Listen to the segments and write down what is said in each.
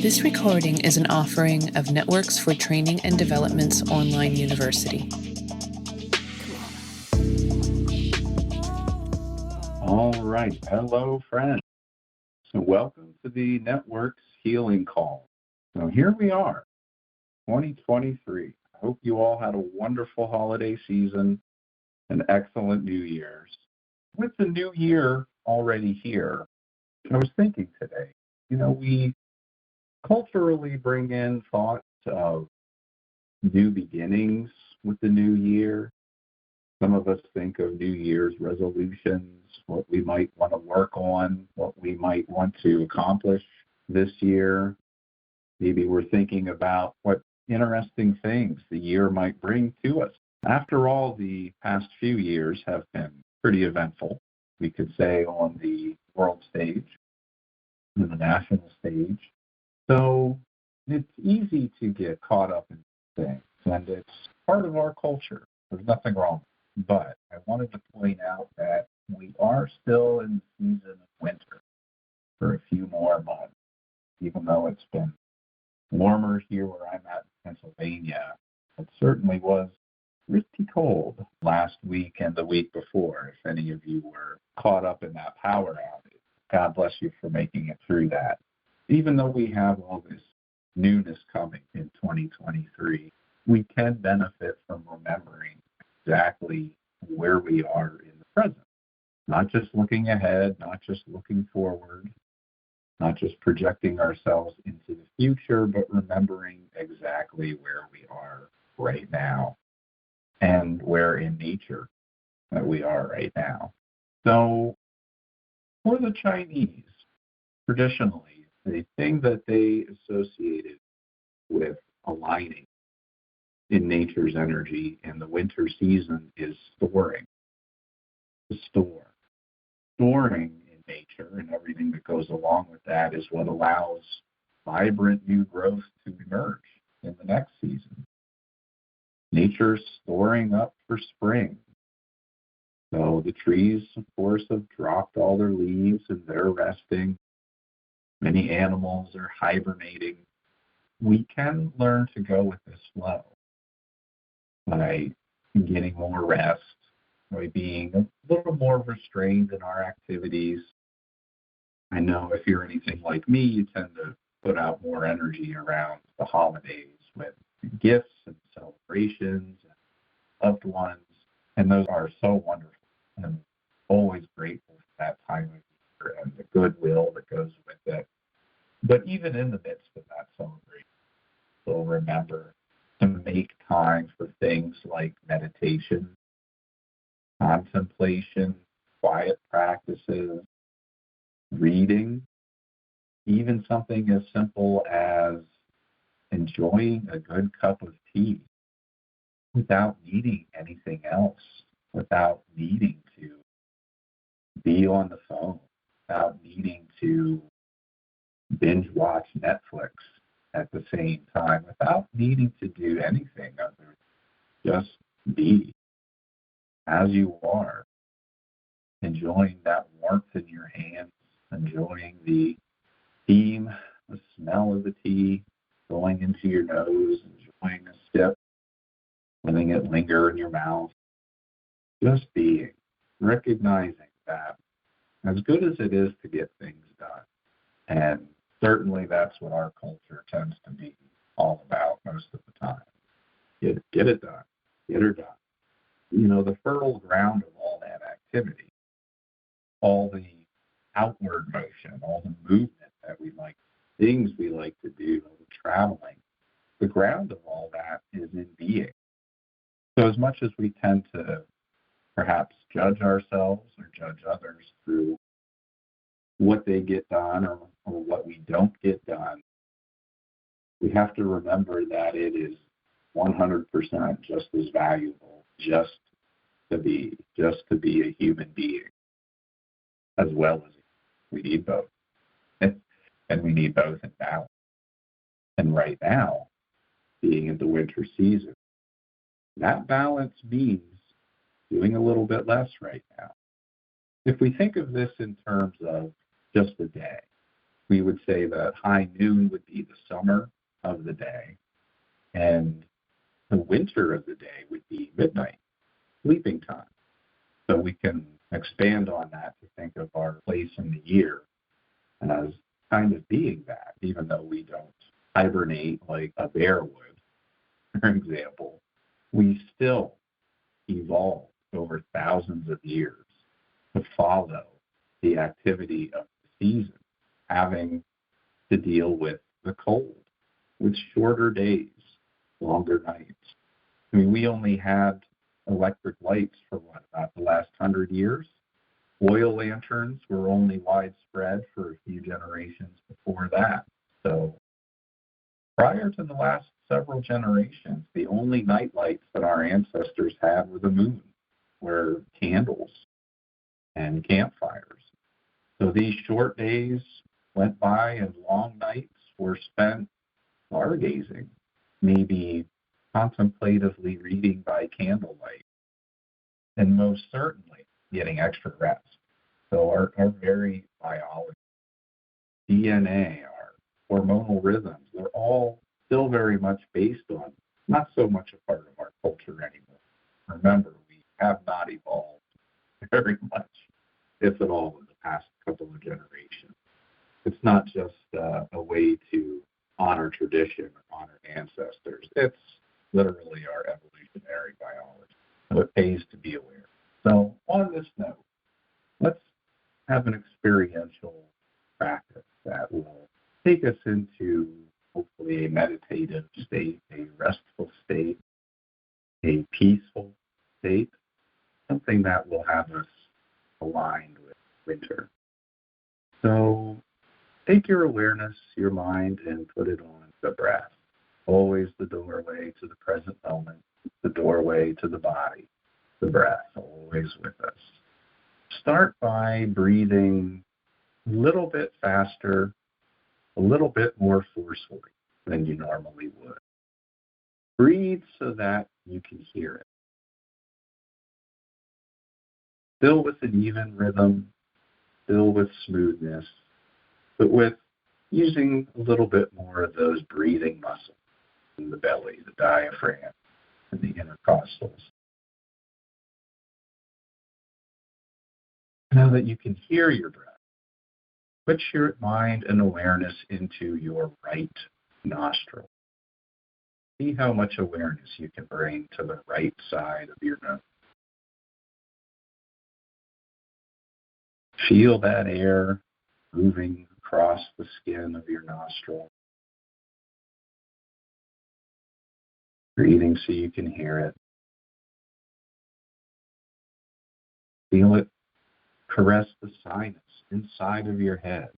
This recording is an offering of Networks for Training and Development's online university. All right. Hello, friends. So welcome to the Network's Healing Call. So here we are, 2023. I hope you all had a wonderful holiday season and excellent New Year's. With the new year already here, I was thinking today, we culturally bring in thoughts of new beginnings with the new year. Some of us think of New Year's resolutions, what we might want to work on, what we might want to accomplish this year. Maybe we're thinking about what interesting things the year might bring to us. After all, the past few years have been pretty eventful, we could say, on the world stage and the national stage. So it's easy to get caught up in things, and it's part of our culture. There's nothing wrong. But I wanted to point out that we are still in the season of winter for a few more months, even though it's been warmer here where I'm at in Pennsylvania. It certainly was pretty cold last week and the week before, if any of you were caught up in that power outage. God bless you for making it through that. Even though we have all this newness coming in 2023, we can benefit from remembering exactly where we are in the present. Not just looking ahead, not just looking forward, not just projecting ourselves into the future, but remembering exactly where we are right now and where in nature that we are right now. So for the Chinese, traditionally, the thing that they associated with aligning in nature's energy in the winter season is storing. To store. Storing in nature and everything that goes along with that is what allows vibrant new growth to emerge in the next season. Nature's storing up for spring. So the trees, of course, have dropped all their leaves and they're resting. Many animals are hibernating. We can learn to go with this flow by getting more rest, by being a little more restrained in our activities. I know if you're anything like me, you tend to put out more energy around the holidays with gifts and celebrations and loved ones, and those are so wonderful. And I'm always grateful for that time of year and the goodwill that goes with it. But even in the midst of that celebration, we'll remember to make time for things like meditation, contemplation, quiet practices, reading, even something as simple as enjoying a good cup of tea without needing anything else, without needing to be on the phone, without needing to binge watch Netflix at the same time, without needing to do anything other than just be as you are, enjoying that warmth in your hands, enjoying the steam, the smell of the tea going into your nose, enjoying a sip, letting it linger in your mouth, just being, recognizing that as good as it is to get things done, and certainly that's what our culture tends to be all about most of the time. Get it done. Get her done. The fertile ground of all that activity, all the outward motion, all the movement that we like, things we like to do, all the traveling, the ground of all that is in being. So as much as we tend to perhaps judge ourselves or judge others through what they get done or what we don't get done, we have to remember that it is 100% just as valuable just to be a human being, as well as we need both. And we need both in balance. And right now, being in the winter season, that balance means doing a little bit less right now. If we think of this in terms of just a day, we would say that high noon would be the summer of the day, and the winter of the day would be midnight, sleeping time. So we can expand on that to think of our place in the year as kind of being that, even though we don't hibernate like a bear would, for example, we still evolved over thousands of years to follow the activity of the season, having to deal with the cold, with shorter days, longer nights. I mean, we only had electric lights for about the last 100 years. Oil lanterns were only widespread for a few generations before that. So prior to the last several generations, the only night lights that our ancestors had were the moon, were candles and campfires. So these short days went by and long nights were spent stargazing, maybe contemplatively reading by candlelight, and most certainly getting extra rest. So our very biology, DNA, our hormonal rhythms, they're all still very much based on, not so much a part of our culture anymore. Remember, we have not evolved very much, if at all, in the past couple of generations. It's not just a way to honor tradition or honor ancestors. It's literally our evolutionary biology. So it pays to be aware. So on this note, let's have an experiential practice that will take us into hopefully a meditative state, a restful state, a peaceful state, something that will have us aligned with winter. So take your awareness, your mind, and put it on the breath. Always the doorway to the present moment, the doorway to the body, the breath, always with us. Start by breathing a little bit faster, a little bit more forcefully than you normally would. Breathe so that you can hear it. Still with an even rhythm, still with smoothness, but with using a little bit more of those breathing muscles in the belly, the diaphragm, and the intercostals. Now that you can hear your breath, put your mind and awareness into your right nostril. See how much awareness you can bring to the right side of your nose. Feel that air moving across the skin of your nostril. Breathing so you can hear it. Feel it caress the sinus inside of your head.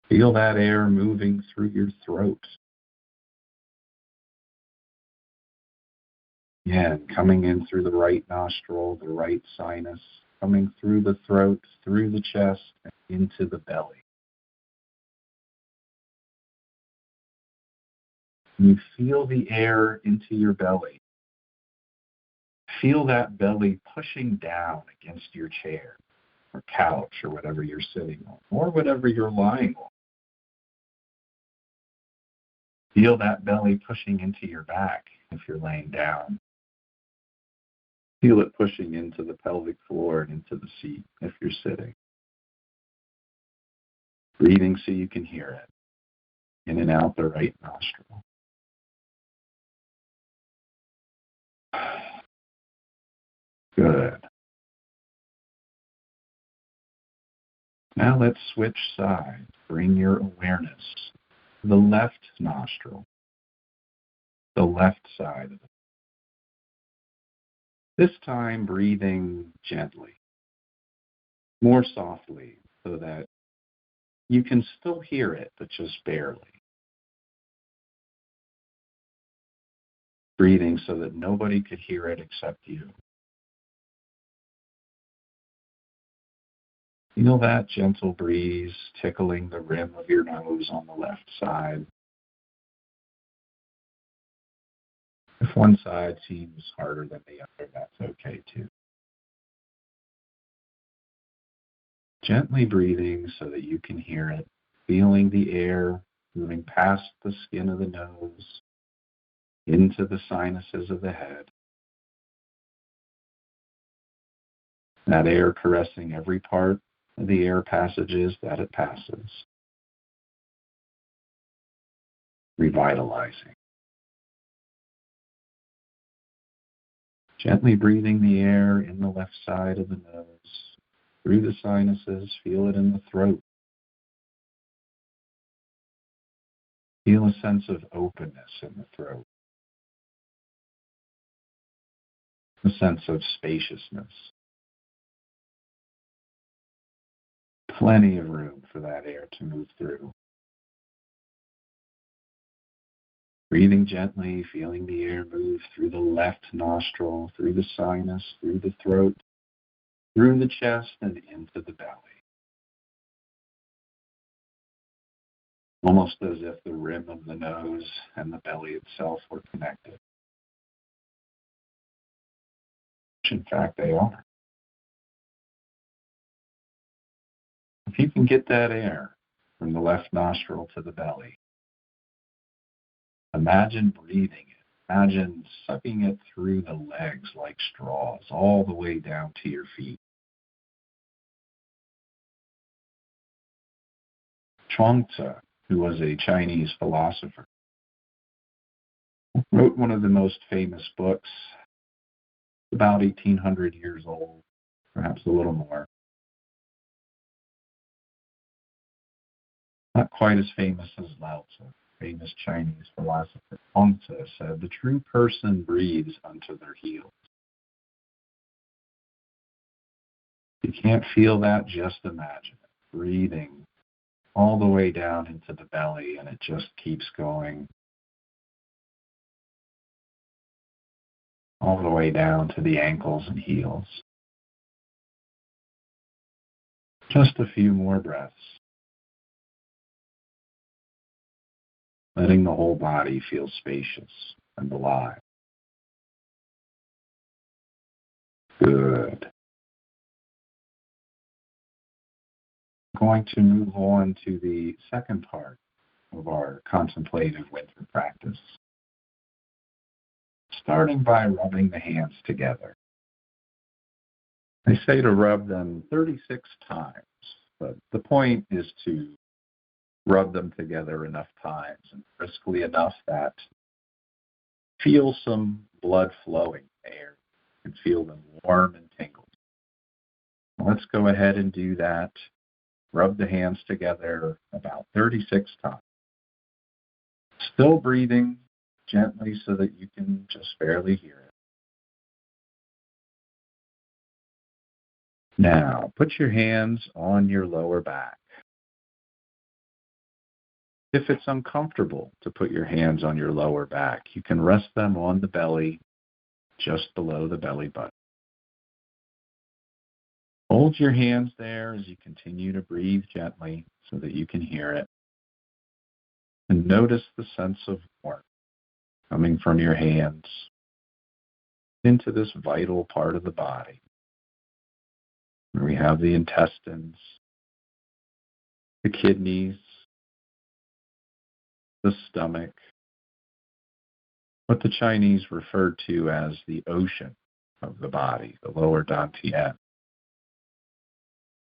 Feel that air moving through your throat. Again, coming in through the right nostril, the right sinus, coming through the throat, through the chest, and into the belly. You feel the air into your belly. Feel that belly pushing down against your chair or couch or whatever you're sitting on or whatever you're lying on. Feel that belly pushing into your back if you're laying down. Feel it pushing into the pelvic floor and into the seat if you're sitting. Breathing so you can hear it. In and out the right nostril. Good. Now let's switch sides. Bring your awareness to the left nostril, the left side of it. This time breathing gently, more softly, so that you can still hear it, but just barely. Breathing so that nobody could hear it except you. Feel that gentle breeze tickling the rim of your nose on the left side. one side seems harder than the other, that's okay too. Gently breathing so that you can hear it, feeling the air moving past the skin of the nose, into the sinuses of the head. That air caressing every part of the air passages that it passes, revitalizing. Gently breathing the air in the left side of the nose, through the sinuses, feel it in the throat. Feel a sense of openness in the throat, a sense of spaciousness. Plenty of room for that air to move through. Breathing gently, feeling the air move through the left nostril, through the sinus, through the throat, through the chest, and into the belly. Almost as if the rim of the nose and the belly itself were connected. Which in fact they are. If you can get that air from the left nostril to the belly, imagine breathing it. Imagine sucking it through the legs like straws, all the way down to your feet. Chuang-Tzu, who was a Chinese philosopher, wrote one of the most famous books, about 1,800 years old, perhaps a little more. Not quite as famous as Lao Tzu, famous Chinese philosopher. Chuang-Tzu said, "The true person breathes unto their heels." If you can't feel that, just imagine it. Breathing all the way down into the belly, and it just keeps going all the way down to the ankles and heels. Just a few more breaths. Letting the whole body feel spacious and alive. Good. Going to move on to the second part of our contemplative winter practice. Starting by rubbing the hands together. I say to rub them 36 times, but the point is to rub them together enough times and briskly enough that feel some blood flowing there and feel them warm and tingled. Let's go ahead and do that. Rub the hands together about 36 times. Still breathing gently so that you can just barely hear it. Now, put your hands on your lower back. If it's uncomfortable to put your hands on your lower back, you can rest them on the belly, just below the belly button. Hold your hands there as you continue to breathe gently so that you can hear it. And notice the sense of warmth coming from your hands into this vital part of the body, where we have the intestines, the kidneys, the stomach, what the Chinese referred to as the ocean of the body, the lower dantian.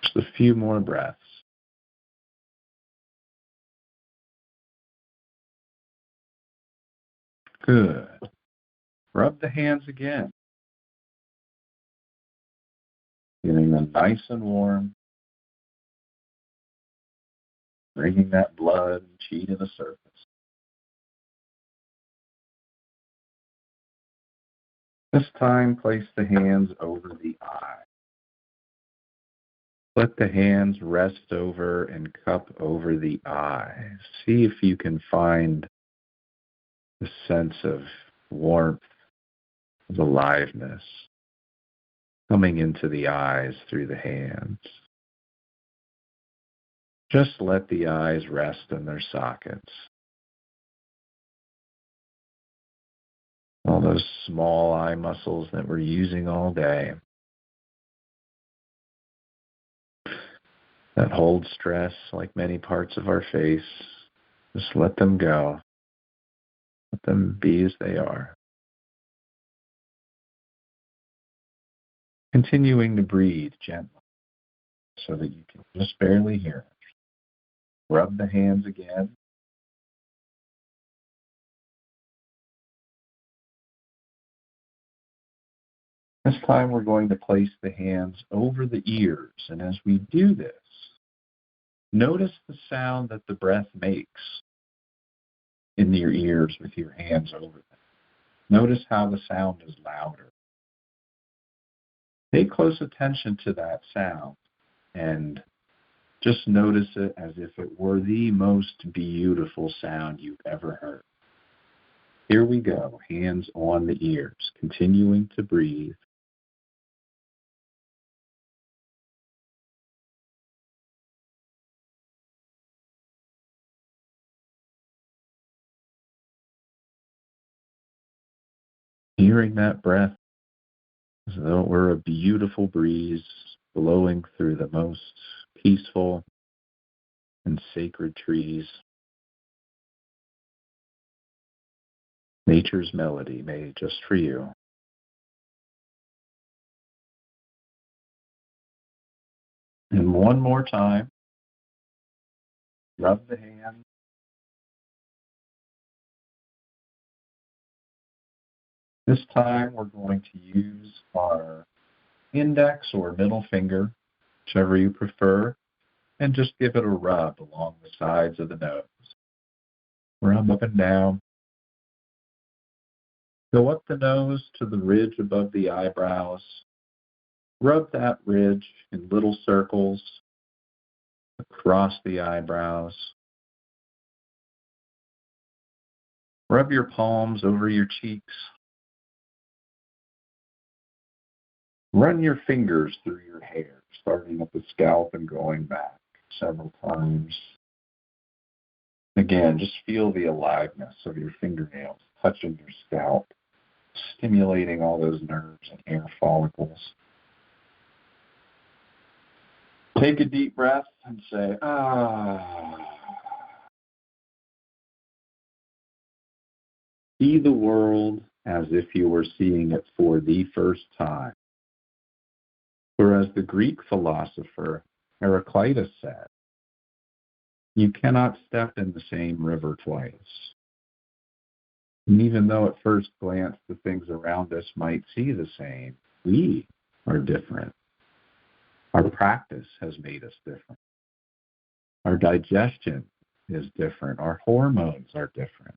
Just a few more breaths. Good. Rub the hands again, getting them nice and warm, bringing that blood and chi to the surface. This time, place the hands over the eye. Let the hands rest over and cup over the eye. See if you can find the sense of warmth, of aliveness coming into the eyes through the hands. Just let the eyes rest in their sockets. All those small eye muscles that we're using all day, that hold stress like many parts of our face, just let them go. Let them be as they are. Continuing to breathe gently so that you can just barely hear it. Rub the hands again. This time we're going to place the hands over the ears, and as we do this, notice the sound that the breath makes in your ears with your hands over them. Notice how the sound is louder. Pay close attention to that sound and just notice it as if it were the most beautiful sound you've ever heard. Here we go, hands on the ears, continuing to breathe. Hearing that breath as though it were a beautiful breeze blowing through the most peaceful and sacred trees. Nature's melody made just for you. And one more time, rub the hand. This time we're going to use our index or middle finger, whichever you prefer, and just give it a rub along the sides of the nose. Rub up and down. Go up the nose to the ridge above the eyebrows. Rub that ridge in little circles across the eyebrows. Rub your palms over your cheeks. Run your fingers through your hair, starting at the scalp and going back several times. Again, just feel the aliveness of your fingernails touching your scalp, stimulating all those nerves and hair follicles. Take a deep breath and say, ah. See the world as if you were seeing it for the first time. For as the Greek philosopher Heraclitus said, you cannot step in the same river twice. And even though at first glance the things around us might see the same, we are different. Our practice has made us different. Our digestion is different. Our hormones are different.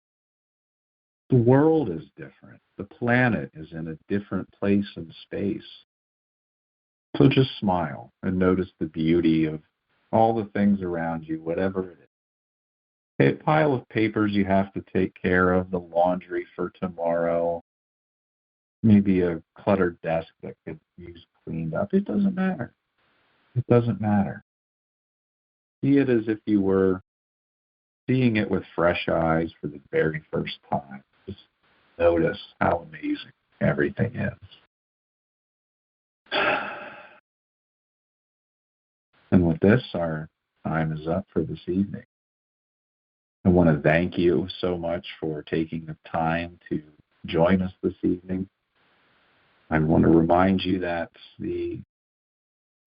The world is different. The planet is in a different place and space. So just smile and notice the beauty of all the things around you, whatever it is. A pile of papers you have to take care of, the laundry for tomorrow, maybe a cluttered desk that could use cleaned up. It doesn't matter. It doesn't matter. See it as if you were seeing it with fresh eyes for the very first time. Just notice how amazing everything is. And with this, our time is up for this evening. I want to thank you so much for taking the time to join us this evening. I want to remind you that the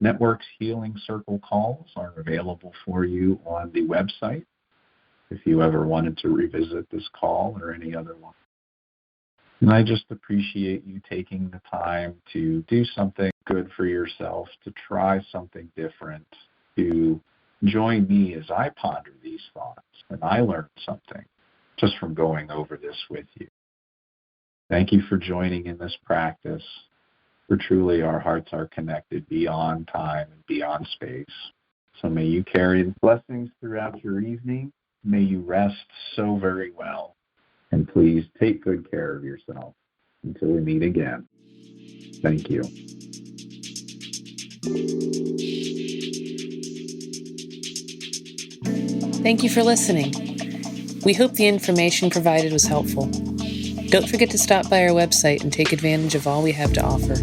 Network's Healing Circle calls are available for you on the website if you ever wanted to revisit this call or any other one. And I just appreciate you taking the time to do something good for yourself, to try something different, to join me as I ponder these thoughts. And I learned something just from going over this with you. Thank you for joining in this practice, for truly our hearts are connected beyond time and beyond space. So may you carry the blessings throughout your evening. May you rest so very well. And please take good care of yourself until we meet again. Thank you. Thank you for listening. We hope the information provided was helpful. Don't forget to stop by our website and take advantage of all we have to offer.